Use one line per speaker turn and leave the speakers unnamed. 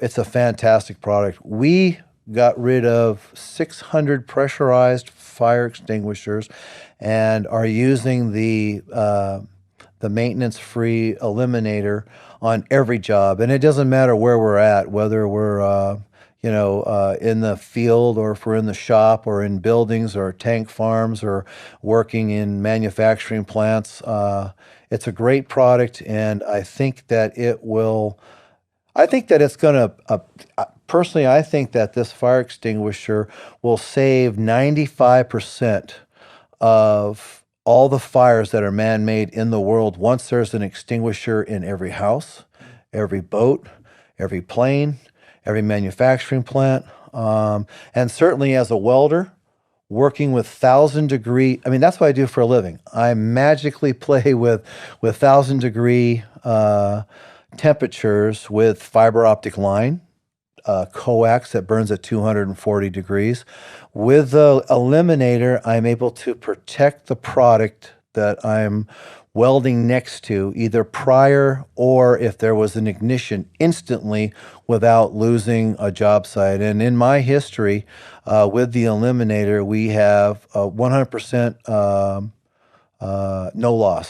It's a fantastic product. We got rid of 600 pressurized fire extinguishers and are using the maintenance-free Eliminator on every job. And it doesn't matter where we're at, whether we're in the field, or if we're in the shop, or in buildings, or tank farms, or working in manufacturing plants. It's a great product, and I think that it will. I think that it's going to, personally, I think that this fire extinguisher will save 95% of all the fires that are man-made in the world once there's an extinguisher in every house, every boat, every plane, every manufacturing plant. And certainly as a welder, working with 1,000 degree, I mean, that's what I do for a living. I magically play with 1,000 degree temperatures with fiber optic line, coax that burns at 240 degrees. With the Eliminator, I'm able to protect the product that I'm welding next to, either prior or if there was an ignition, instantly, without losing a job site. And in my history with the Eliminator, we have 100% no loss.